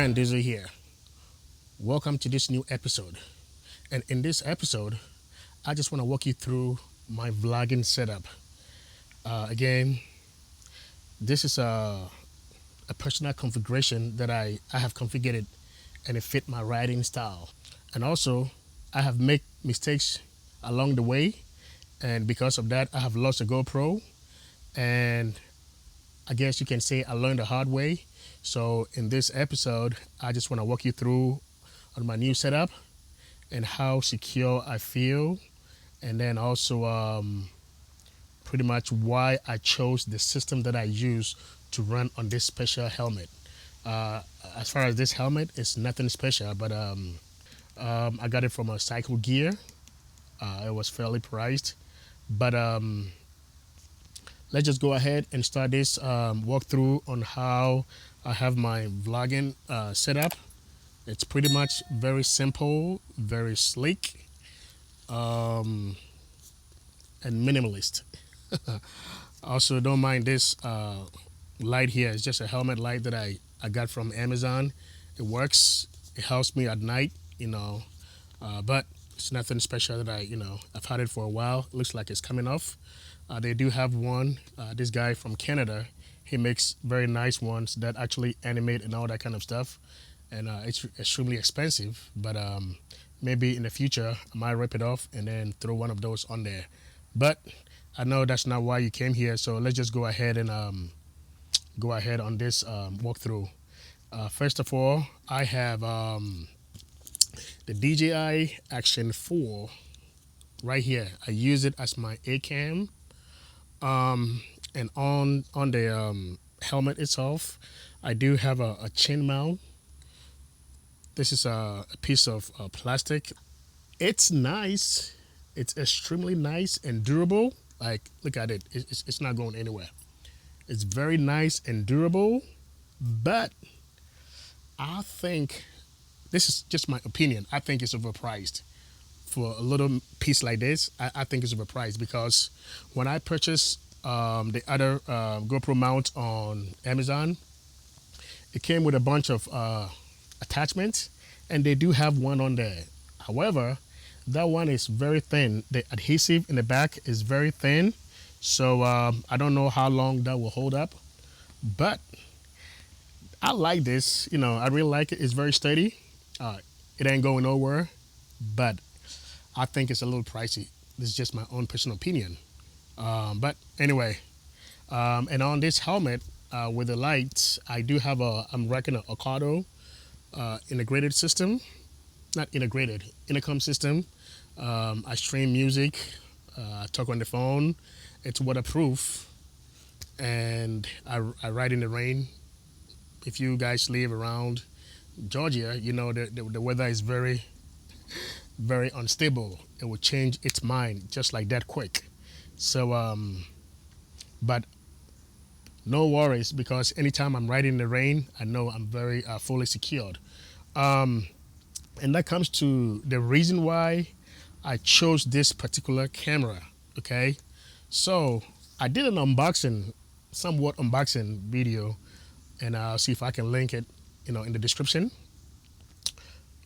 Man Dizzy here. Welcome to this new episode. And in this episode, I just want to walk you through my vlogging setup. Again, this is a personal configuration that I have configured and it fit my riding style. And also, I have made mistakes along the way. And because of that, I have lost a GoPro. And I guess you can say I learned the hard way. So in this episode, I just want to walk you through on my new setup and how secure I feel, and then also pretty much why I chose the system that I use to run on this special helmet. Uh, as far as this helmet, it's nothing special, but I got it from a Cycle Gear. It was fairly priced, but let's just go ahead and start this walkthrough on how I have my vlogging set up. It's pretty much very simple, very sleek, and minimalist. Also, don't mind this light here. It's just a helmet light that I got from Amazon. It works. It helps me at night, but it's nothing special that I've had it for a while. It looks like it's coming off. They do have one. This guy from Canada, he makes very nice ones that actually animate and all that kind of stuff. And it's extremely expensive, but maybe in the future I might rip it off and then throw one of those on there. But I know that's not why you came here, so let's just go ahead and go ahead on this walkthrough. First of all, I have the DJI Action 4 right here. I use it as my A cam, and on the helmet itself, I do have a chin mount. This is a piece of plastic. It's nice. It's extremely nice and durable. Like, look at it. It's not going anywhere. It's very nice and durable, but I think, this is just my opinion, I think it's overpriced. For a little piece like this, I think it's overpriced because when I purchased the other GoPro mount on Amazon, it came with a bunch of attachments, and they do have one on there. However, that one is very thin. The adhesive in the back is very thin, so I don't know how long that will hold up, but I like this. I really like it. It's very sturdy. It ain't going nowhere, but I think it's a little pricey. This is just my own personal opinion. But anyway, and on this helmet with the lights, I do have I'm rocking a Ocado integrated system, not integrated, intercom system. I stream music, talk on the phone. It's waterproof, and I ride in the rain. If you guys live around Georgia, you know the weather is very, very unstable. It will change its mind just like that quick. So, but no worries, because anytime I'm riding in the rain, I know I'm very fully secured. And that comes to the reason why I chose this particular camera. Okay, so I did an somewhat unboxing video, and I'll see if I can link it, in the description.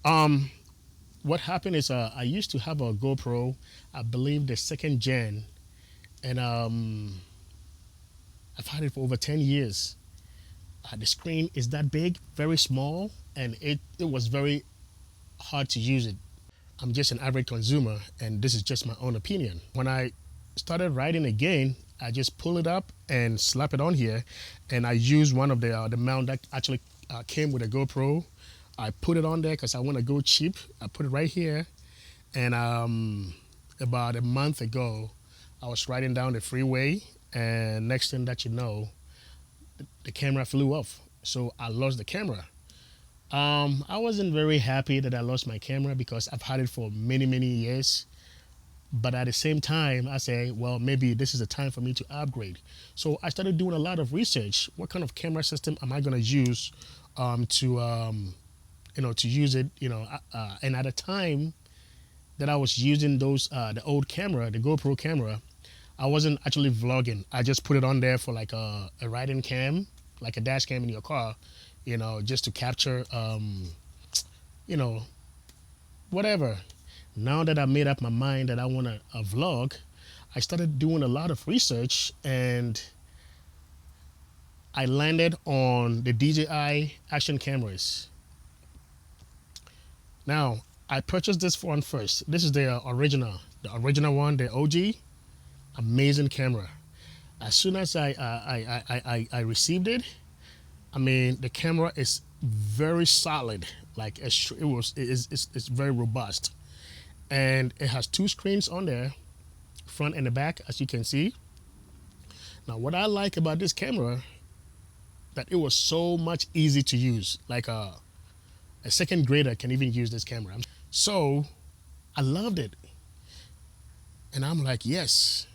What happened is I used to have a GoPro, I believe the second gen, and I've had it for over 10 years. The screen is that big, very small, and it was very hard to use it. I'm just an average consumer, and this is just my own opinion. When I started riding again, I just pull it up and slap it on here, and I use one of the mount that actually came with a GoPro. I put it on there because I want to go cheap. I put it right here, and about a month ago, I was riding down the freeway, and next thing that you know, the camera flew off. So I lost the camera. I wasn't very happy that I lost my camera because I've had it for many, many years. But at the same time, I say, well, maybe this is the time for me to upgrade. So I started doing a lot of research. What kind of camera system am I going to use to use it? And at the time that I was using the old camera, the GoPro camera, I wasn't actually vlogging. I just put it on there for like a riding cam, like a dash cam in your car, just to capture, you know, whatever. Now that I made up my mind that I want a vlog, I started doing a lot of research and I landed on the DJI action cameras. Now, I purchased this one first. This is the original one, the OG. Amazing camera. As soon as I received it, I mean, the camera is very solid. Like it's very robust, and it has two screens on there, front and the back, as you can see. Now, what I like about this camera, that it was so much easy to use. Like a second grader can even use this camera. So I loved it, and I'm like, yes,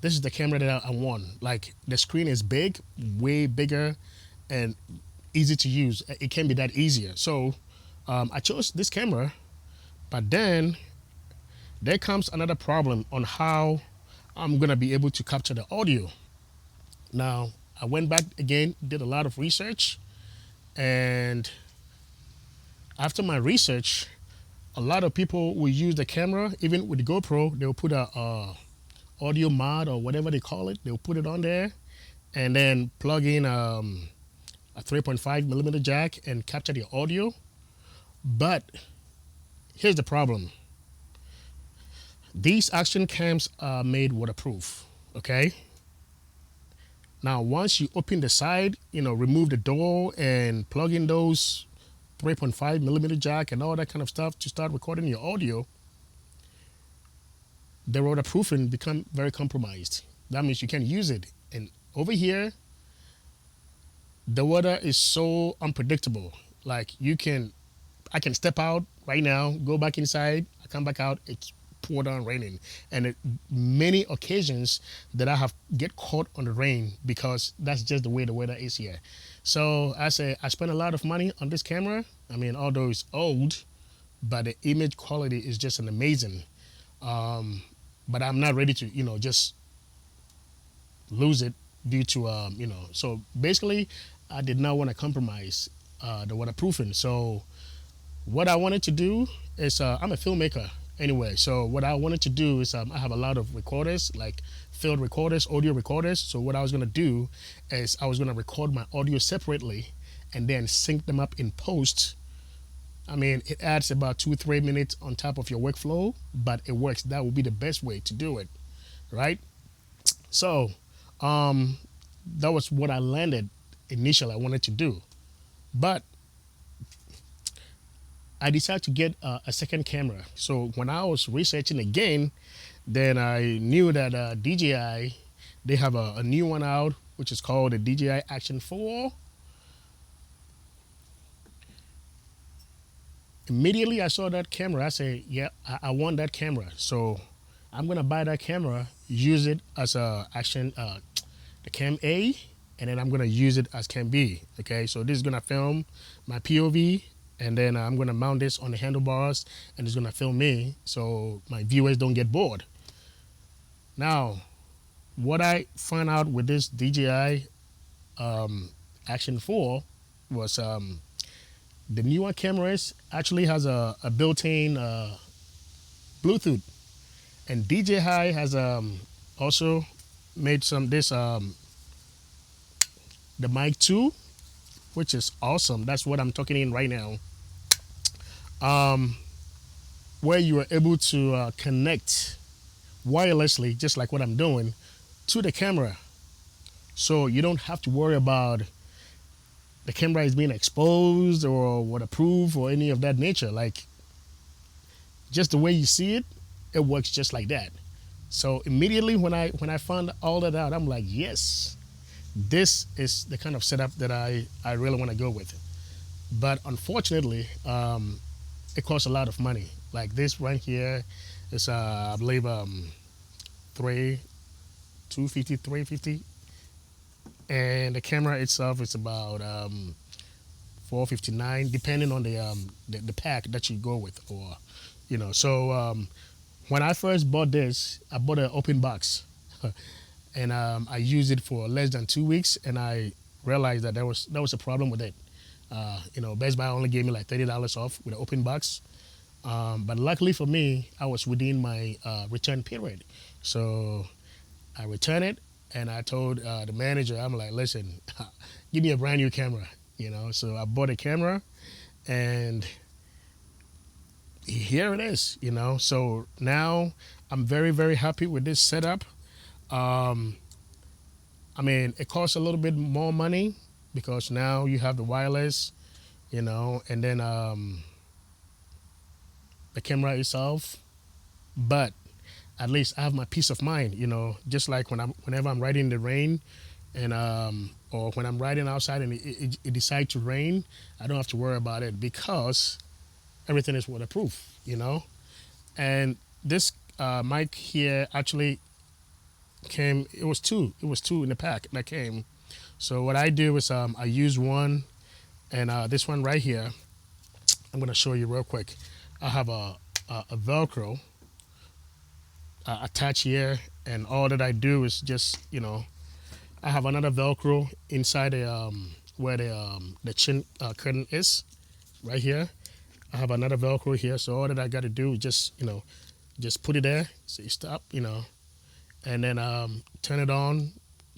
this is the camera that I want. Like the screen is big, way bigger, and easy to use. It can be that easier. So I chose this camera, but then there comes another problem on how I'm gonna be able to capture the audio. Now I went back again, did a lot of research, and after my research, a lot of people will use the camera, even with the GoPro. They'll put a audio mod or whatever they call it. They'll put it on there, and then plug in a 3.5 millimeter jack and capture the audio. But here's the problem: these action cams are made waterproof. Okay. Now, once you open the side, remove the door and plug in those 3.5 millimeter jack and all that kind of stuff to start recording your audio, the waterproofing become very compromised. That means you can't use it. And over here, the weather is so unpredictable. Like I can step out right now, go back inside, I come back out, it's pour down raining. And many occasions that I have get caught on the rain because that's just the way the weather is here. So I spent a lot of money on this camera. I mean, although it's old, but the image quality is just an amazing. But I'm not ready to, just lose it due to, So basically, I did not want to compromise the waterproofing. So what I wanted to do is, I'm a filmmaker anyway. So what I wanted to do is, I have a lot of recorders, like field recorders, audio recorders. So what I was going to do is I was going to record my audio separately and then sync them up in post. I mean, it adds about 2-3 minutes on top of your workflow, but it works. That would be the best way to do it, right? So that was what I landed initially I wanted to do. But I decided to get a second camera. So when I was researching again, then I knew that DJI, they have a new one out, which is called the DJI Action 4. Immediately I saw that camera, I said, yeah, I want that camera. So I'm gonna buy that camera, use it as a action, the cam A, and then I'm gonna use it as cam B. Okay, so this is gonna film my POV, and then I'm gonna mount this on the handlebars, and it's gonna film me, so my viewers don't get bored. Now, what I found out with this DJI Action 4 was the newer cameras actually has a built-in Bluetooth, and DJI has also made the mic 2, which is awesome. That's what I'm talking in right now. Where you are able to connect wirelessly, just like what I'm doing, to the camera. So you don't have to worry about the camera is being exposed or waterproof or any of that nature. Like, just the way you see it, it works just like that. So immediately when I found all that out, I'm like, yes, this is the kind of setup that I really want to go with. But unfortunately, it costs a lot of money. Like this right here is, I believe, $350, and the camera itself is about $459, depending on the pack that you go with, or So when I first bought this, I bought an open box, and I used it for less than 2 weeks, and I realized that there was a problem with it. Best Buy only gave me like $30 off with an open box. But luckily for me, I was within my return period. So I returned it, and I told the manager, I'm like, listen, give me a brand new camera. So I bought a camera, and here it is. So now I'm very, very happy with this setup. Um, I mean, it costs a little bit more money because now you have the wireless, and then the camera itself. But at least I have my peace of mind, just like whenever I'm riding in the rain, and or when I'm riding outside and it decides to rain, I don't have to worry about it because everything is waterproof. And this mic here actually came. It was two in the pack that came. So what I do is I use one, and this one right here, I'm gonna show you real quick. I have a Velcro attached here, and all that I do is just I have another Velcro inside where the chin curtain is, right here. I have another Velcro here, so all that I got to do is just put it there, say stop, and then turn it on,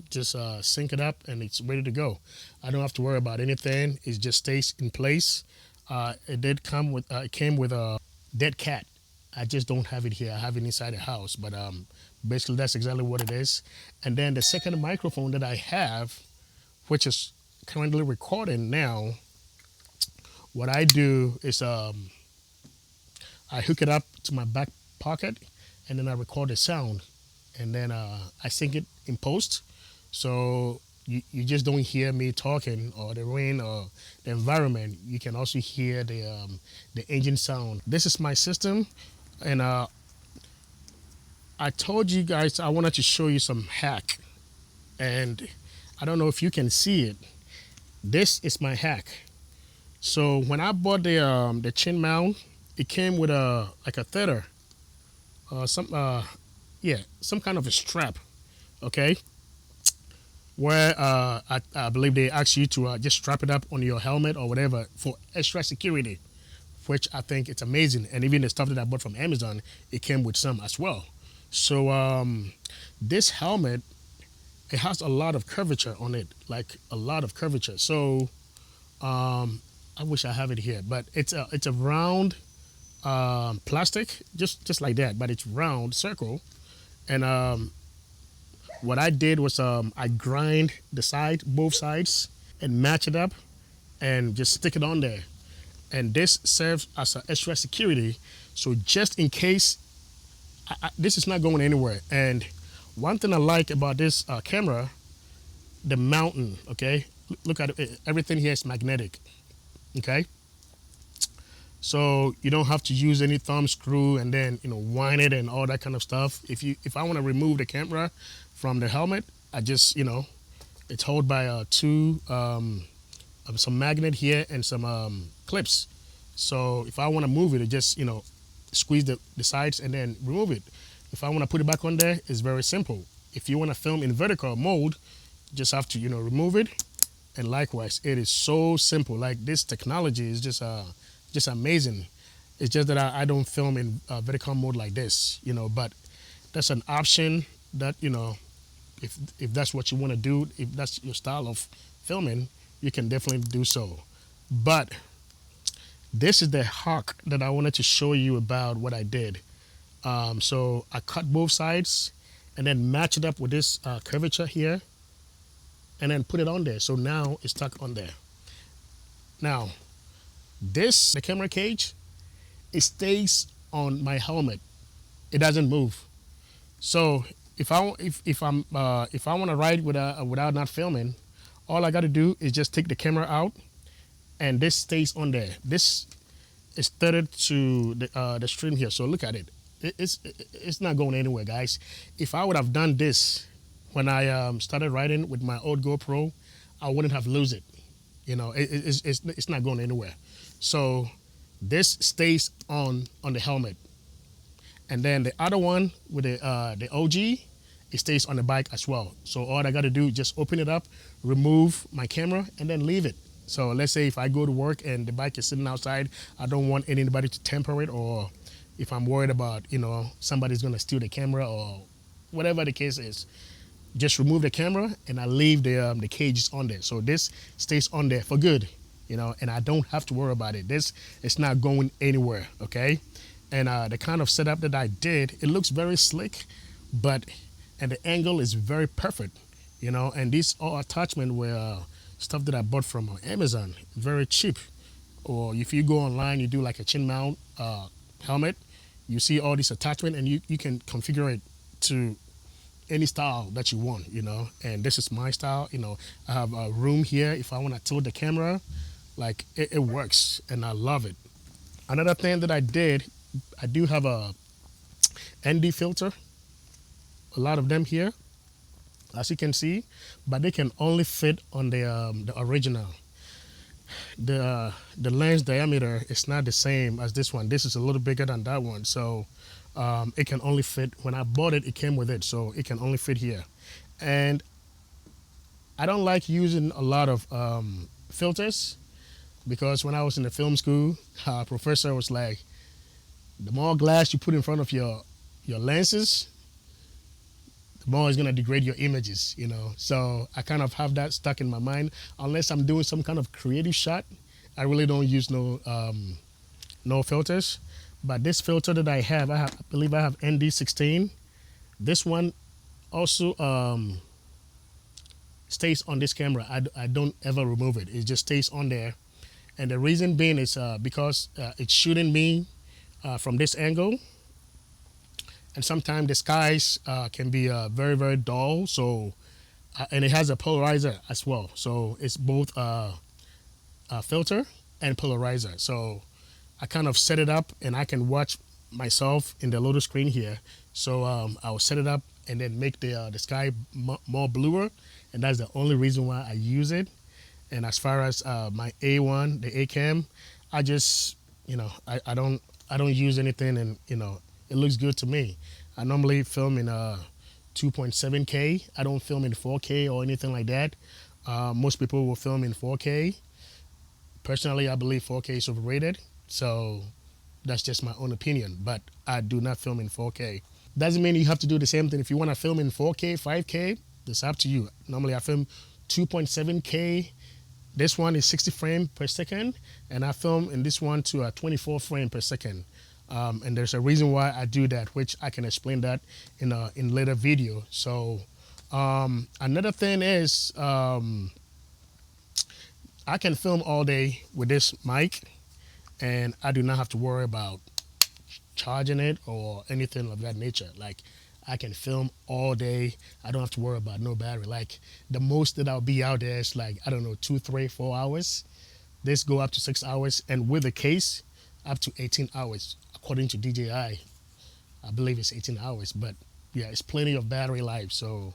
just sync it up, and it's ready to go. I don't have to worry about anything. It just stays in place. It came with a dead cat. I just don't have it here. I have it inside the house, but basically that's exactly what it is. And then the second microphone that I have, which is currently recording now, what I do is I hook it up to my back pocket, and then I record the sound, and then I sync it in post. So you just don't hear me talking or the rain or the environment. You can also hear the engine sound. This is my system, and I told you guys I wanted to show you some hack, and I don't know if you can see it. This is my hack. So when I bought the chin mount, it came with a tether, some kind of a strap, okay? Where I believe they ask you to just strap it up on your helmet or whatever for extra security, which I think it's amazing. And even the stuff that I bought from Amazon, it came with some as well. So this helmet, it has a lot of curvature on it, like a lot of curvature. So I wish I have it here, but it's a round plastic, just like that, but it's round circle. And what I did was I grind both sides, and match it up, and just stick it on there. And this serves as an extra security. So just in case, this is not going anywhere. And one thing I like about this camera, the mountain, okay? Look at it, everything here is magnetic, okay? So you don't have to use any thumb screw and then wind it and all that kind of stuff. If I want to remove the camera from the helmet, I just it's held by some magnet here and some clips. So if I want to move it, I just squeeze the sides and then remove it. If I want to put it back on there, it's very simple. If you want to film in vertical mode, just have to remove it. And likewise, it is so simple. Like, this technology is just amazing. It's just that I don't film in vertical mode like this, but that's an option that, if that's what you want to do, if that's your style of filming, you can definitely do so. But this is the hack that I wanted to show you about what I did. So I cut both sides and then match it up with this curvature here, and then put it on there. So now it's stuck on there. Now, the camera cage, it stays on my helmet. It doesn't move. So if I want to ride without not filming, all I got to do is just take the camera out, and this stays on there. This is tethered to the string here. So look at it. It's not going anywhere, guys. If I would have done this when I started riding with my old GoPro, I wouldn't have lost it. It's not going anywhere. So this stays on the helmet, and then the other one with the OG, it stays on the bike as well. So all I got to do is just open it up, remove my camera, and then leave it. So let's say if I go to work and the bike is sitting outside, I don't want anybody to tamper it, or if I'm worried about, somebody's gonna steal the camera or whatever the case is, just remove the camera and I leave the cages on there. So this stays on there for good, and I don't have to worry about it. This is not going anywhere, okay? And the kind of setup that I did, it looks very slick, but and the angle is very perfect, And these all attachment were stuff that I bought from Amazon, very cheap. Or if you go online, you do like a chin mount helmet, you see all these attachment, and you can configure it to any style that you want, And this is my style, I have a room here. If I want to tilt the camera, like it works, and I love it. Another thing that I did, I do have a ND filter, a lot of them here, as you can see, but they can only fit on the original. The lens diameter is not the same as this one. This is a little bigger than that one, so it can only fit. When I bought it, it came with it, so it can only fit here. And I don't like using a lot of filters, because when I was in the film school, our professor was like, the more glass you put in front of your lenses, the more it's gonna degrade your images, So I kind of have that stuck in my mind. Unless I'm doing some kind of creative shot, I really don't use no filters. But this filter that I believe I have ND16. This one also stays on this camera. I don't ever remove it. It just stays on there. And the reason being is because it's shooting me from this angle. And sometimes the skies can be very, very dull. So, and it has a polarizer as well. So it's both a filter and polarizer. So I kind of set it up, and I can watch myself in the little screen here. So I'll set it up and then make the sky more bluer, and that's the only reason why I use it. And as far as my A1, the A cam, I just I don't use anything, and it looks good to me. I normally film in 2.7K. I don't film in 4K or anything like that. Most people will film in 4K. Personally, I believe 4K is overrated. So that's just my own opinion. But I do not film in 4K. Doesn't mean you have to do the same thing. If you want to film in 4K, 5K, it's up to you. Normally, I film 2.7K. This one is 60 frames per second, and I film in this one to 24 frames per second. And there's a reason why I do that, which I can explain that in later video. So another thing is I can film all day with this mic, and I do not have to worry about charging it or anything of that nature. Like, I can film all day. I don't have to worry about no battery. Like, the most that I'll be out there is like, I don't know, 2, 3, 4 hours. This go up to 6 hours, and with the case, up to 18 hours. According to DJI, I believe it's 18 hours. But yeah, it's plenty of battery life, so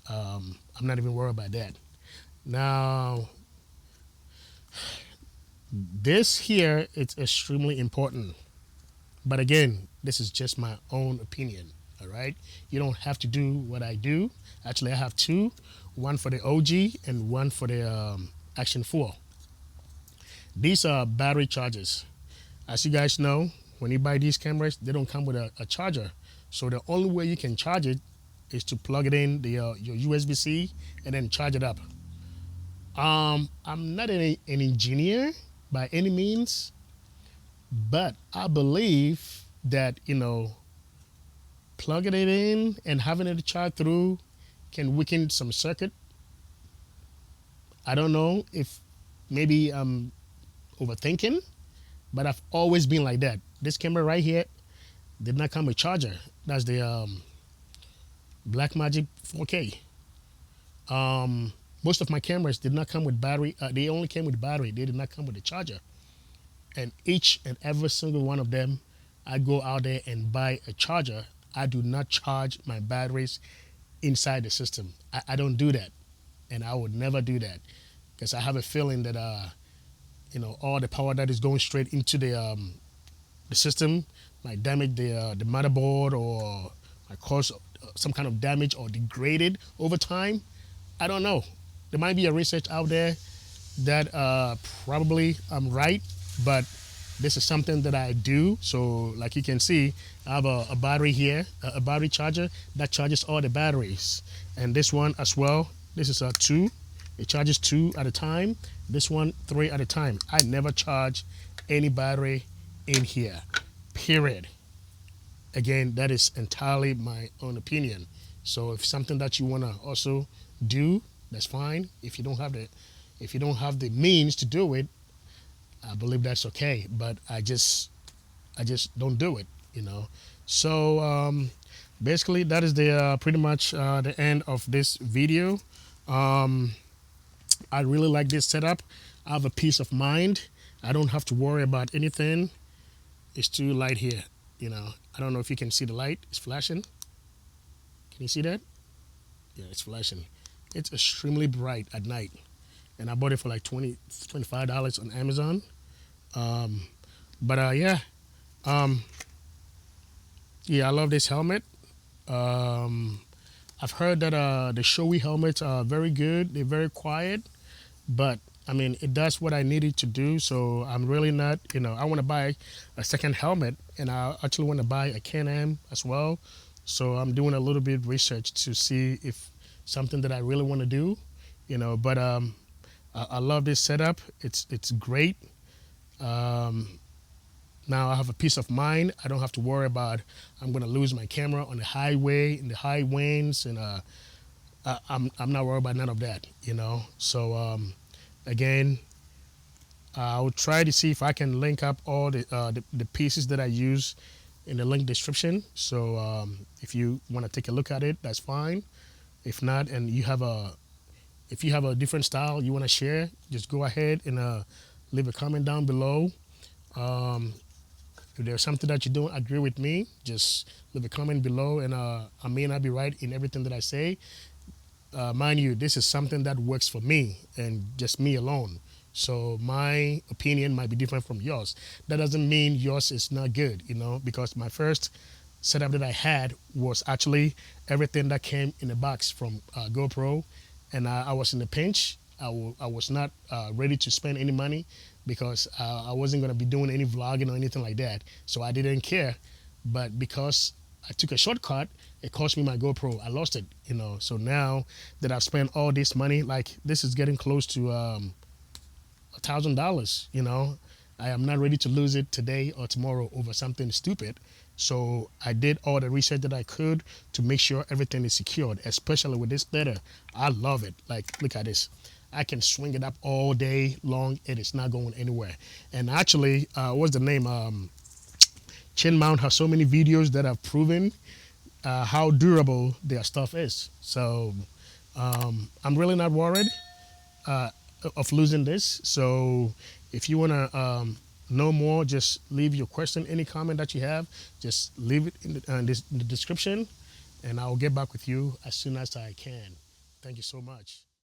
I'm not even worried about that. Now, this here, it's extremely important. But again, this is just my own opinion, all right? You don't have to do what I do. Actually, I have two, one for the OG and one for the Action 4. These are battery chargers. As you guys know, when you buy these cameras, they don't come with a charger. So the only way you can charge it is to plug it in your USB-C and then charge it up. I'm not an engineer by any means, but I believe that, plugging it in and having it charge through can weaken some circuit. I don't know if maybe I'm overthinking, but I've always been like that. This camera right here did not come with charger. That's the Blackmagic 4K. Most of my cameras did not come with battery. They only came with battery. They did not come with a charger. And each and every single one of them, I go out there and buy a charger. I do not charge my batteries inside the system. I don't do that. And I would never do that, because I have a feeling that all the power that is going straight into the system might damage the motherboard, or might cause some kind of damage or degraded over time. I don't know. There might be a research out there that probably I'm right, but this is something that I do. So like you can see, I have a battery here, a battery charger that charges all the batteries. And this one as well, this is a 2. It charges 2 at a time. This one 3 at a time. I never charge any battery in here, period. Again, that is entirely my own opinion. So if something that you want to also do, that's fine. If you don't have the means to do it, I believe that's okay. But I just don't do it, you know. So basically, that is the pretty much the end of this video. I really like this setup. I have a peace of mind. I don't have to worry about anything. It's too light here, you know. I don't know if you can see the light. It's flashing. Can you see that? Yeah, it's flashing. It's extremely bright at night. And I bought it for like $25 on Amazon. Yeah, yeah, I love this helmet. I've heard that the Shoei helmets are very good. They're very quiet, but I mean, it does what I needed to do. So I'm really not, you know, I want to buy a second helmet, and I actually want to buy a Can-Am as well. So I'm doing a little bit of research to see if something that I really want to do, you know. But I love this setup. It's great. Now I have a peace of mind. I don't have to worry about I'm going to lose my camera on the highway in the high winds, and I'm not worried about none of that, you know. So again, I'll try to see if I can link up all the pieces that I use in the link description. So if you want to take a look at it, that's fine. If not, and if you have a different style you want to share, just go ahead and leave a comment down below. If there's something that you don't agree with me, just leave a comment below, and I may not be right in everything that I say. Mind you, this is something that works for me and just me alone. So my opinion might be different from yours. That doesn't mean yours is not good, you know, because my first setup that I had was actually everything that came in a box from GoPro, and I was in a pinch. I was not ready to spend any money because I wasn't going to be doing any vlogging or anything like that. So I didn't care. But because I took a shortcut, it cost me my GoPro. I lost it, you know. So now that I've spent all this money, like this is getting close to $1,000, you know. I am not ready to lose it today or tomorrow over something stupid. So I did all the research that I could to make sure everything is secured, especially with this leather. I love it. Like, look at this. I can swing it up all day long. It is not going anywhere. And actually, what's the name? Chin Mount has so many videos that have proven how durable their stuff is. So I'm really not worried of losing this. So if you want to know more, just leave your question, any comment that you have, just leave it in the description, and I'll get back with you as soon as I can. Thank you so much.